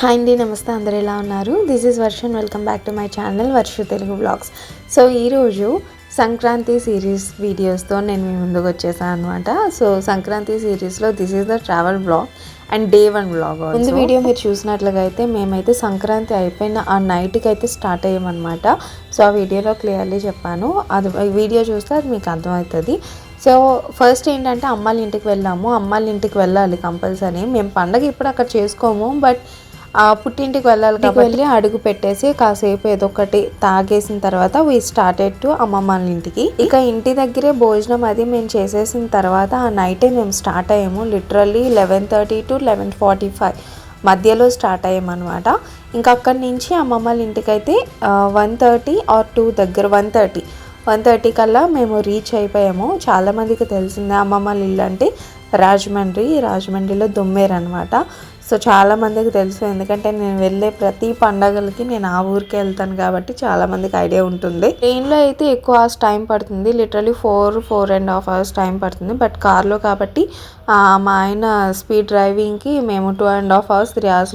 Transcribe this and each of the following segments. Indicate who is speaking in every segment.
Speaker 1: Hi అండి, నమస్తే. అందరు ఎలా ఉన్నారు? This is Varshan. Welcome back to my channel Varshu Telugu blogs. So ఈరోజు సంక్రాంతి సిరీస్ వీడియోస్తో నేను మీ ముందుకు వచ్చేసాను అనమాట. సో సంక్రాంతి సిరీస్లో this is the travel blog and day 1 blog. ముందు వీడియో మీరు చూసినట్లుగా అయితే మేమైతే సంక్రాంతి అయిపోయిన ఆ నైట్కి అయితే స్టార్ట్ అయ్యామన్నమాట. సో ఆ వీడియోలో క్లియర్లీ చెప్పాను, అది వీడియో చూస్తే అది మీకు అర్థమవుతుంది. సో ఫస్ట్ ఏంటంటే అమ్మాళ్ళ ఇంటికి వెళ్ళాము. అమ్మాళ్ళ ఇంటికి వెళ్ళాలి కంపల్సరీ. మేము పండగ ఇప్పుడు అక్కడ చేసుకోము, బట్ పుట్టింటికి వెళ్ళాలి కాబట్టి వెళ్ళి అడుగు పెట్టేసి కాసేపు ఏదో ఒకటి తాగేసిన తర్వాత వీ స్టార్టెడ్ టు అమ్మమ్మ వాళ్ళ ఇంటికి. ఇక ఇంటి దగ్గరే భోజనం అది మేము చేసేసిన తర్వాత ఆ నైటే మేము స్టార్ట్ అయ్యాము. లిటరల్లీ 11:30 to 11:45 మధ్యలో స్టార్ట్ అయ్యామన్నమాట. ఇంకా అక్కడి నుంచి అమ్మమ్మ వాళ్ళ ఇంటికి అయితే 1:30 or 2 దగ్గర 1:30 కల్లా మేము రీచ్ అయిపోయాము. చాలామందికి తెలిసిందే అమ్మమ్మ వాళ్ళ ఇల్లు అంటే రాజమండ్రిలో దుమ్మేరు అనమాట. సో చాలామందికి తెలుసు, ఎందుకంటే నేను వెళ్ళే ప్రతి పండగలకి నేను ఆ ఊరికి వెళ్తాను కాబట్టి చాలామందికి ఐడియా ఉంటుంది. ట్రైన్లో అయితే ఎక్కువ అవర్స్ టైం పడుతుంది, లిటరలీ 4.5 hours టైం పడుతుంది. బట్ కార్లో కాబట్టి మా ఆయన స్పీడ్ డ్రైవింగ్కి మేము 2.5 hours 3 hours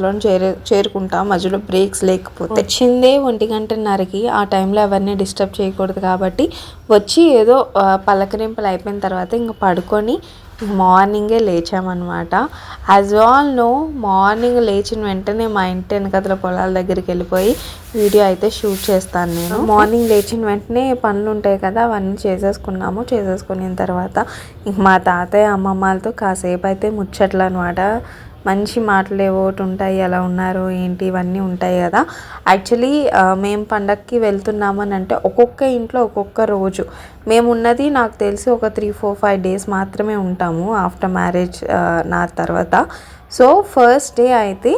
Speaker 1: చేరుకుంటాం, మధ్యలో బ్రేక్స్ లేకపోతే. వచ్చిందే 1:30కి. ఆ టైంలో ఎవరిని డిస్టర్బ్ చేయకూడదు కాబట్టి వచ్చి ఏదో పలకరింపులు అయిపోయిన తర్వాత ఇంకా పడుకొని మార్నింగే లేచామన్నమాట. యాజ్ ఆల్ నో, మార్నింగ్ లేచిన వెంటనే మా ఇంటి వెనకతల పొలాల దగ్గరికి వెళ్ళిపోయి వీడియో అయితే షూట్ చేస్తాను నేను. మార్నింగ్ లేచిన వెంటనే పనులు ఉంటాయి కదా, అవన్నీ చేసేసుకున్న తర్వాత ఇంక మా తాతయ్య అమ్మమ్మలతో కాసేపు అయితే ముచ్చట్లు అనమాట. మంచి మాటలు ఏవోటి ఉంటాయి, ఎలా ఉన్నారు ఏంటి ఇవన్నీ ఉంటాయి కదా. యాక్చువల్లీ మేము పండగకి వెళ్తున్నామని అంటే ఒక్కొక్క ఇంట్లో ఒక్కొక్క రోజు. మేము ఉన్నది నాకు తెలిసి ఒక 3-4-5 days మాత్రమే ఉంటాము ఆఫ్టర్ మ్యారేజ్ నా తర్వాత. సో ఫస్ట్ డే అయితే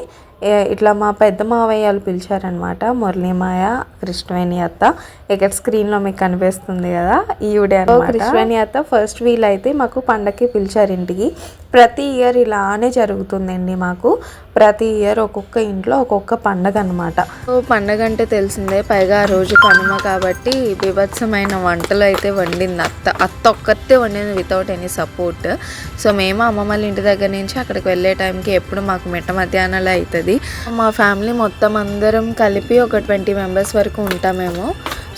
Speaker 1: ఇట్లా మా పెద్ద మావయ్యలు పిలిచారనమాట. మురళీమాయ, కృష్ణవేణి అత్త. ఇక్కడ స్క్రీన్లో మీకు కనిపిస్తుంది కదా, ఈవిడే అనమాట కృష్ణవేణి అత్త. ఫస్ట్ వీళ్ళైతే మాకు పండగకి పిలిచారు ఇంటికి. ప్రతి ఇయర్ ఇలానే జరుగుతుందండి మాకు. ప్రతి ఇయర్ ఒక్కొక్క ఇంట్లో ఒక్కొక్క పండగ అనమాట. సో పండగ అంటే తెలిసిందే, పైగా ఆ రోజు కనుమ కాబట్టి బీభత్సమైన వంటలు అయితే వండింది అత్త ఒక్కతే వండింది, వితౌట్ ఎనీ సపోర్ట్. సో మేము అమ్మమ్మ ఇంటి దగ్గర నుంచి అక్కడికి వెళ్ళే టైంకి ఎప్పుడు మాకు మిట్ట మధ్యాహ్నాలే అవుతుంది. మా ఫ్యామిలీ మొత్తం అందరం కలిపి ఒక 20 members వరకు ఉంటామేమో.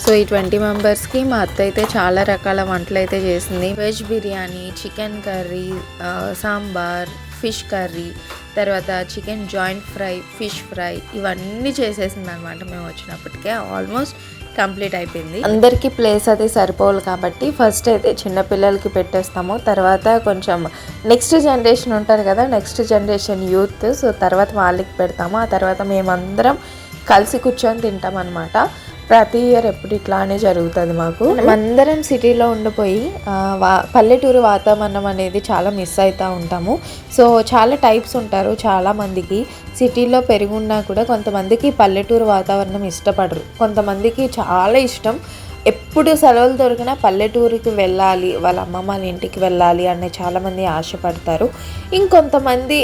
Speaker 1: సో ఈ 20 members మా అత్త అయితే చాలా రకాల వంటలు అయితే చేసింది. Veg biryani, chicken curry, sambar, fish curry, తర్వాత chicken joint fry, fish fry, ఇవన్నీ చేసేసింది అనమాట. మేము వచ్చినప్పటికే ఆల్మోస్ట్ కంప్లీట్ అయిపోయింది. అందరికీ ప్లేస్ అది సరిపోవాలి కాబట్టి ఫస్ట్ అయితే చిన్నపిల్లలకి పెట్టేస్తాము. తర్వాత కొంచెం నెక్స్ట్ జనరేషన్ ఉంటారు కదా, నెక్స్ట్ జనరేషన్ యూత్, సో తర్వాత వాళ్ళకి పెడతాము. ఆ తర్వాత మేమందరం కలిసి కూర్చొని తింటాం అనమాట. ప్రతి ఇయర్ ఎప్పుడు ఇట్లానే జరుగుతుంది మాకు. అందరం సిటీలో ఉండిపోయి పల్లెటూరు వాతావరణం అనేది చాలా మిస్ అవుతూ ఉంటాము. సో చాలా టైప్స్ ఉంటారు చాలామందికి. సిటీలో పెరుగున్నా కూడా కొంతమందికి పల్లెటూరు వాతావరణం ఇష్టపడరు, కొంతమందికి చాలా ఇష్టం. ఎప్పుడు సెలవులు దొరికినా పల్లెటూరుకి వెళ్ళాలి, వాళ్ళ అమ్మమ్మ వాళ్ళ ఇంటికి వెళ్ళాలి అనే చాలామంది ఆశపడతారు. ఇంకొంతమంది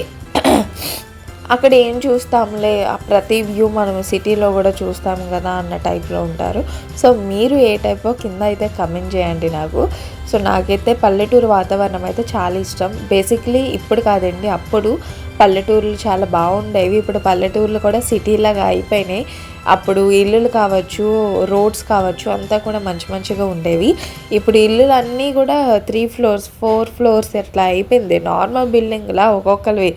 Speaker 1: అక్కడ ఏం చూస్తాంలే, ప్రతి వ్యూ మనం సిటీలో కూడా చూస్తాం కదా అన్న టైప్లో ఉంటారు. సో మీరు ఏ టైపో కింద అయితే కమెంట్ చేయండి నాకు. సో నాకైతే పల్లెటూరు వాతావరణం అయితే చాలా ఇష్టం. బేసిక్లీ ఇప్పుడు కాదండి, అప్పుడు పల్లెటూర్లు చాలా బాగుండేవి. ఇప్పుడు పల్లెటూర్లు కూడా సిటీలాగా అయిపోయినాయి. అప్పుడు ఇల్లులు కావచ్చు, రోడ్స్ కావచ్చు, అంతా కూడా మంచిగా ఉండేవి. ఇప్పుడు ఇల్లులన్నీ కూడా 3 floors 4 floors ఎట్లా అయిపోయింది. నార్మల్ బిల్డింగ్లా ఒక్కొక్కరు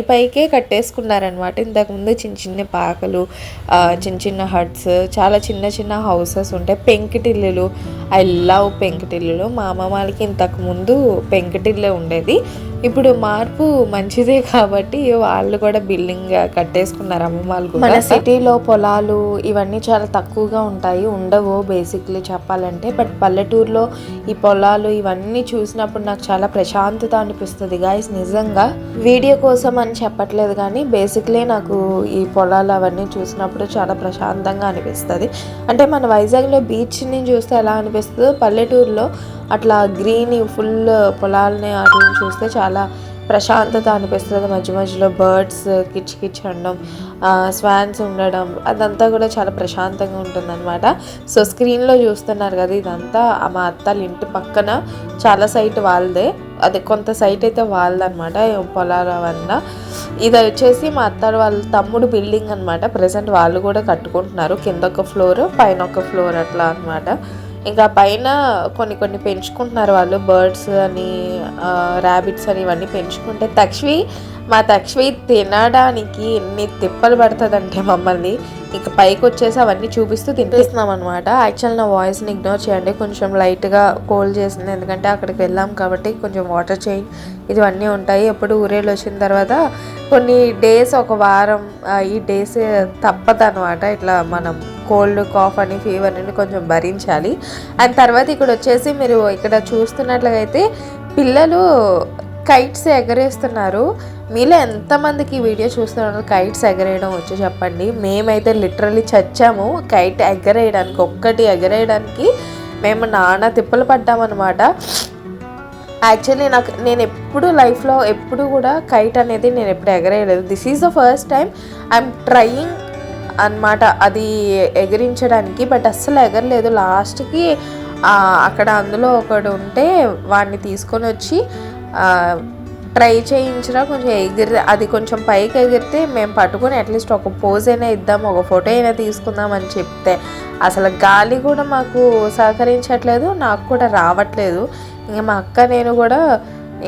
Speaker 1: పైకే కట్టేసుకున్నారనమాట. ఇంతకుముందు చిన్న పాకలు, చిన్న హట్స్, చాలా చిన్న హౌసెస్ ఉంటాయి. పెంకుటిల్లులు, ఐ లవ్ పెంకుటిల్లులు. మా అమ్మ వాళ్ళకి ఇంతకుముందు పెంకుటిల్లే ఉండేది. ఇప్పుడు మార్పు మంచిదే కాబట్టి వాళ్ళు కూడా బిల్డింగ్ కట్టేసుకున్నారు అమ్మ వాళ్ళు కూడా. మన సిటీలో పొలాలు ఇవన్నీ చాలా తక్కువగా ఉంటాయి, ఉండవు బేసిక్లీ చెప్పాలంటే. బట్ పల్లెటూరులో ఈ పొలాలు ఇవన్నీ చూసినప్పుడు నాకు చాలా ప్రశాంతత అనిపిస్తుంది గాయస్. నిజంగా వీడియో కోసం అని చెప్పట్లేదు కానీ బేసిక్లీ నాకు ఈ పొలాలు అవన్నీ చూసినప్పుడు చాలా ప్రశాంతంగా అనిపిస్తుంది. అంటే మన వైజాగ్లో బీచ్ని చూస్తే ఎలా అనిపిస్తుందో పల్లెటూరులో అట్లా గ్రీన్ ఫుల్ పొలాలని అట్లా చూస్తే చాలా ప్రశాంతత అనిపిస్తుంది. మధ్యలో బర్డ్స్ కిచ్ అనడం, స్వాన్స్ ఉండడం, అదంతా కూడా చాలా ప్రశాంతంగా ఉంటుందన్నమాట. సో స్క్రీన్లో చూస్తున్నారు కదా, ఇదంతా మా అత్తల ఇంటి పక్కన చాలా సైట్ వాళ్ళదే. అది కొంత సైట్ అయితే వాళ్ళదనమాట పొలాల వల్ల. ఇది వచ్చేసి మా అత్త వాళ్ళ తమ్ముడు బిల్డింగ్ అనమాట. ప్రజెంట్ వాళ్ళు కూడా కట్టుకుంటున్నారు, కింద ఒక ఫ్లోర్ పైన ఒక ఫ్లోర్ అట్లా అనమాట. ఇంకా పైన కొన్ని పెంచుకుంటున్నారు వాళ్ళు, బర్డ్స్ అని ర్యాబిట్స్ అని ఇవన్నీ పెంచుకుంటే మా తక్ష్వి తినడానికి ఎన్ని తిప్పలు పడుతుందంటే మమ్మల్ని ఇంకా పైకి వచ్చేసి అవన్నీ చూపిస్తూ తినిపిస్తున్నాం అనమాట. యాక్చువల్ నా వాయిస్ని ఇగ్నోర్ చేయండి, కొంచెం లైట్గా కోల్డ్ చేసింది, ఎందుకంటే అక్కడికి వెళ్ళాం కాబట్టి కొంచెం వాటర్ చేంజ్ ఇవన్నీ ఉంటాయి. ఎప్పుడు ఊరేళ్ళు వచ్చిన తర్వాత కొన్ని డేస్, ఒక వారం ఈ డేస్ తప్పదనమాట. ఇట్లా మనం కోల్డ్ కాఫ్ అని ఫీవర్ అని కొంచెం భరించాలి. అండ్ తర్వాత ఇక్కడ వచ్చేసి మీరు ఇక్కడ చూస్తున్నట్లయితే పిల్లలు కైట్స్ ఎగరేస్తున్నారు. మీలో ఎంతమందికి ఈ వీడియో చూస్తున్నారు కైట్స్ ఎగరేయడం వచ్చి చెప్పండి. మేమైతే లిటరల్లీ చచ్చాము కైట్ ఎగరేయడానికి. ఒక్కటి ఎగరేయడానికి మేము నానా తిప్పలు పడ్డామన్నమాట. యాక్చువల్లీ నేను ఎప్పుడు లైఫ్లో ఎప్పుడు కూడా కైట్ అనేది నేను ఎప్పుడు ఎగరేయలేదు. This is the first time I'm trying అన్నమాట అది ఎగిరించడానికి. బట్ అస్సలు ఎగరలేదు. లాస్ట్కి అక్కడ అందులో ఒకడు ఉంటే వాడిని తీసుకొని వచ్చి ట్రై చేయించరా, కొంచెం అది కొంచెం పైకి ఎగిరితే మేము పట్టుకొని అట్లీస్ట్ ఒక పోజ్ అయినా ఇద్దాం, ఒక ఫోటో అయినా తీసుకుందాం అని చెప్తే అసలు గాలి కూడా మాకు సహకరించట్లేదు, నాకు కూడా రావట్లేదు. ఇంకా మా అక్క నేను కూడా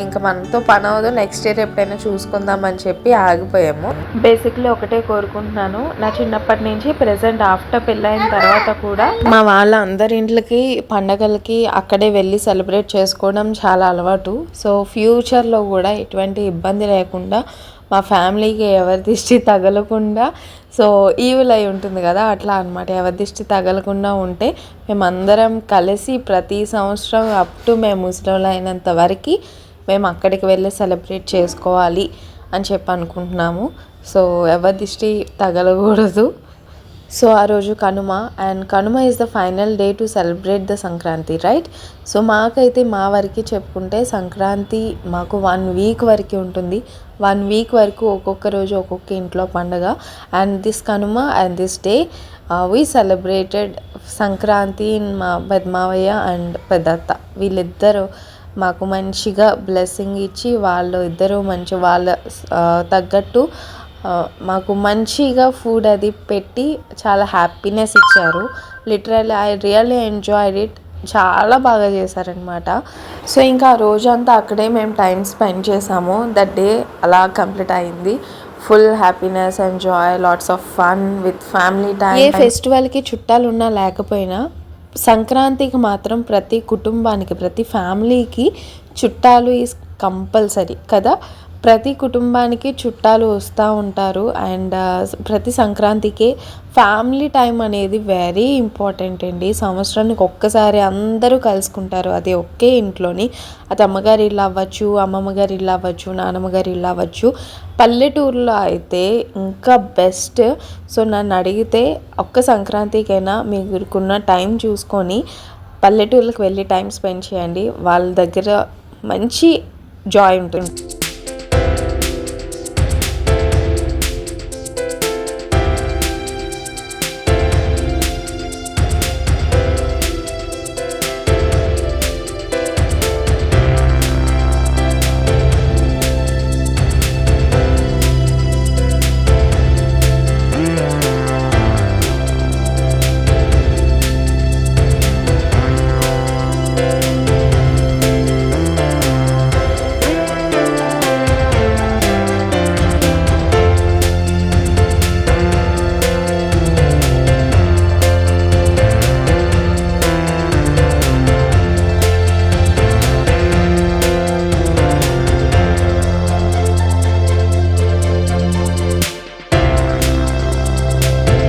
Speaker 1: ఇంకా మనతో పని అవ్వదు, నెక్స్ట్ ఇయర్ ఎప్పుడైనా చూసుకుందామని చెప్పి ఆగిపోయాము. బేసిక్లీ ఒకటే కోరుకుంటున్నాను, నా చిన్నప్పటి నుంచి ప్రెసెంట్ ఆఫ్టర్ పెళ్ళైన తర్వాత కూడా మా వాళ్ళ అందరి ఇంట్లకి పండగలకి అక్కడే వెళ్ళి సెలబ్రేట్ చేసుకోవడం చాలా అలవాటు. సో ఫ్యూచర్లో కూడా ఎటువంటి ఇబ్బంది లేకుండా మా ఫ్యామిలీకి ఎవరి దిష్టి తగలకుండా, సో ఈవిల్ అయి ఉంటుంది కదా అట్లా అనమాట, ఎవరి దిష్టి తగలకుండా ఉంటే మేమందరం కలిసి ప్రతి సంవత్సరం అప్ టు మేము ముసలోళ్ళు అయినంత వరకు మేము అక్కడికి వెళ్ళి సెలబ్రేట్ చేసుకోవాలి అని చెప్పి అనుకుంటున్నాము. సో ఎవరి దిష్టి తగలకూడదు. సో ఆ రోజు Kanuma, and Kanuma is the final day to celebrate the Sankranti, right? So మాకైతే మా వరకు చెప్పుకుంటే సంక్రాంతి మాకు 1 వీక్ వరకు ఉంటుంది. 1 వీక్ వరకు ఒక్కొక్క రోజు ఒక్కొక్క ఇంట్లో పండుగ. And this Kanuma and this day we celebrated Sankranti in మా పెద్దమావయ్య అండ్ పెద్దత్త. వీళ్ళిద్దరూ మాకు మంచిగా బ్లెస్సింగ్ ఇచ్చి వాళ్ళు ఇద్దరు మంచి వాళ్ళ తగ్గట్టు మాకు మంచిగా ఫుడ్ అది పెట్టి చాలా హ్యాపీనెస్ ఇచ్చారు. Literally I really enjoyed it. చాలా బాగా చేశారనమాట. సో ఇంకా ఆ రోజంతా అక్కడే మేము టైం స్పెండ్ చేసాము. దట్ డే అలా కంప్లీట్ అయింది. Full happiness, enjoy, lots of fun with family time. ఏ ఫెస్టివల్కి చుట్టాలు ఉన్నా లేకపోయినా సంక్రాంతికి మాత్రం ప్రతి కుటుంబానికి, ప్రతి ఫ్యామిలీకి చుట్టాలు ఈజ్ కంపల్సరీ కదా. ప్రతి కుటుంబానికి చుట్టాలు వస్తూ ఉంటారు. అండ్ ప్రతి సంక్రాంతికి ఫ్యామిలీ టైం అనేది వెరీ ఇంపార్టెంట్ అండి. సంవత్సరానికి ఒక్కసారి అందరూ కలుసుకుంటారు, అది ఒకే ఇంట్లోని. అది అమ్మగారి ఇల్లు అవ్వచ్చు, అమ్మమ్మ గారి ఇల్లు అవ్వచ్చు, నాన్నమ్మ గారి ఇల్లు అవ్వచ్చు. పల్లెటూరులో అయితే ఇంకా బెస్ట్. సో నన్ను అడిగితే ఒక్క సంక్రాంతికైనా మీకున్న టైం చూసుకొని పల్లెటూర్లకు వెళ్ళి టైం స్పెండ్ చేయండి. వాళ్ళ దగ్గర మంచి జాయ్ ఉంటుంది.